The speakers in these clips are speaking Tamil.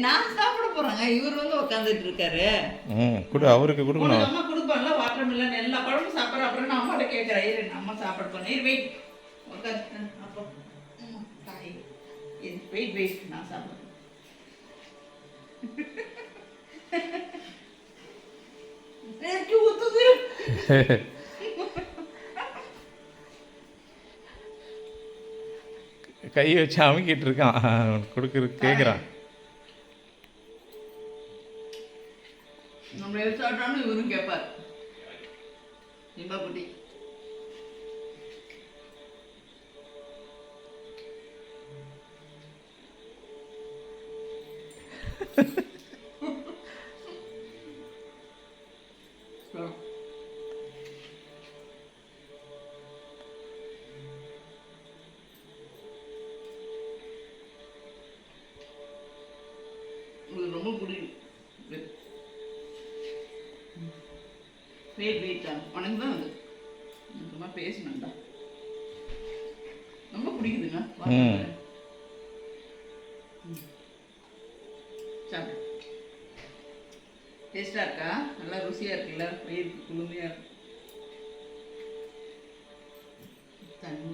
நான் சாப்பிட போறேங்க. இவர் வந்து உட்காந்துட்டு இருக்காரு. கொடு, அவருக்கு கொடுக்கணும். அம்மா கொடுப்பாங்களா வாட்டர் மில்லன் எல்லா பழமும் சாப்பிட்ற. அப்புறம் நான் அம்மாட்ட கேட்குறேன், இரு அம்மா சாப்பாடு பண்ணேன். வெயிட் உட்காரு. அப்போ காய் வெயிட் நான் சாப்பிட்றேன். ஊத்துது. கையை வச்சு அமுக்கிட்டு இருக்கான், கொடுக்குறது கேட்குறான். நம்ம எது சாப்பிட்டாலும் இவரும் கேட்பார். சிம்பா குட்டி உங்களுக்கு ரொம்ப பிடிக்கும். வெயிட் உனக்கு தான் அது சும்மா பேசணும்டா. ரொம்ப பிடிக்குதுங்க. சாப்பிடு. டேஸ்டா இருக்கா? நல்லா ருசியா இருக்குல்ல? வயிறுக்கு குளுமையா இருக்கு. தண்ணி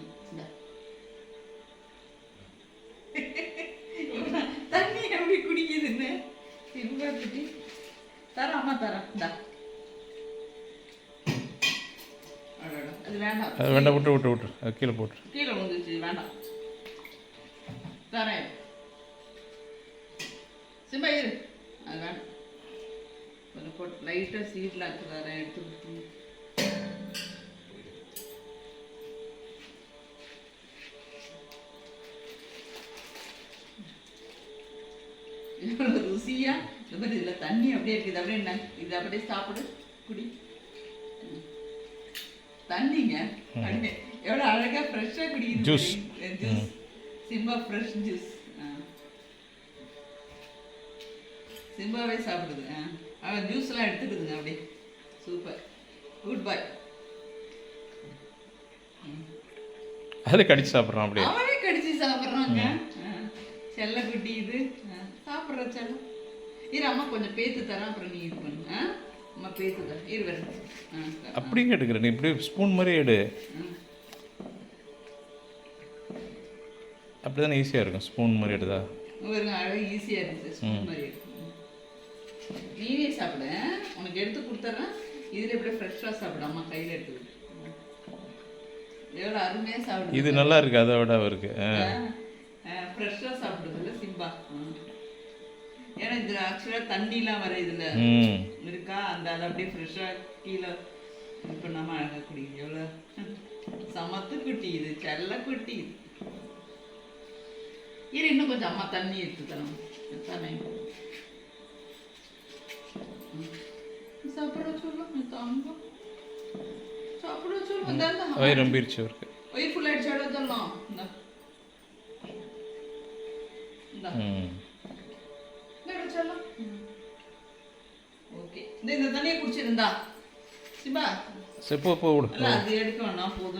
தண்ணி எப்படி குடிக்குதுன்னு சிம்பா குட்டி தரேன். அம்மா தரேன். இந்தா அது வேண்டாம், அது வேண்டாம், விட்டு அது கீழே போட்டு. கீழே விழுந்துச்சு, வேண்டாம். தரேன் சிம்பா, இரு. அது வேண்டாம், கொஞ்சம் போட்டு லைட்டாக சீட்டில் ஆக்கு தரேன். எடுத்து ருசியா இந்த மாதிரி இதில் தண்ணி அப்படியே இருக்குது. அப்படியே என்ன இது அப்படியே சாப்பிடு, குடி. தண்ணிங்க அப்படியே எவ்வளோ அழகாக ஃப்ரெஷ்ஷாக குடிக்குது. Juice juice Simba fresh juice. சிம்பாவே சாப்பிடுது. அவன் ஜூஸ்லாம் எடுத்துக்குதுங்க அப்படியே. Super, good boy. அதில் கடிச்சு சாப்பிட்றான் அப்படியே. அவனே கடிச்சு சாப்பிட்றாங்க. செல்ல குட்டி இது சாப்பிட்ற செல்லம். இரு அம்மா கொஞ்சம் பேத்து தரேன், அப்புறம் நீ இது பண்ணு. அம்மா பேத்து தரேன், இரு வேறு. அப்படியே எடுக்கிறேன், நீ இப்படி ஸ்பூன் மாதிரி எடு. அப்படி தானே ஈஸியாக இருக்கும், ஸ்பூன் மாதிரி எடுதா? அழகாக ஈஸியாக இருக்குது ஸ்பூன் மாதிரி எடுக்கும். நீனே சாப்பிட, உனக்கு எடுத்து கொடுத்துட்றேன். இதில் எப்படியே ஃப்ரெஷ்ஷாக சாப்பிடு. அம்மா கையில் எடுத்துக்கிட்டு எவ்வளோ அருமையாக சாப்பிடுது. இது நல்லா இருக்கு, அதை விட அவருக்கு ஃப்ரெஷ்ஷாக சாப்பிடுதுல்ல சிம்பா. ஏன்னா இது ஆக்சுவலாக தண்ணிலாம் வர இதில் இருக்கா, அந்த அதை அப்படியே ஃப்ரெஷ்ஷாக கீழே இது பண்ணாமல் அழகாக குடிக்குது. எவ்வளோ சமத்து குட்டி இது, செல்ல குட்டி இது. இரு இன்னும் கொஞ்சம் அம்மா தண்ணி எடுத்து தரோம். தானே சாப்பிட சொல்லும் தங்கம், சாப்பிட சொல்லும். வயிறு ரொம்பிருச்சு அவருக்கு. வயிறு ஃபுல் ஆயிடுச்சு. அவ்வளோதெல்லாம் ஓகே. இந்த தண்ணியை குடிச்சிருந்தா சிம்பா செப்போ விடு. அது எடுக்க வேணாம், போதும்.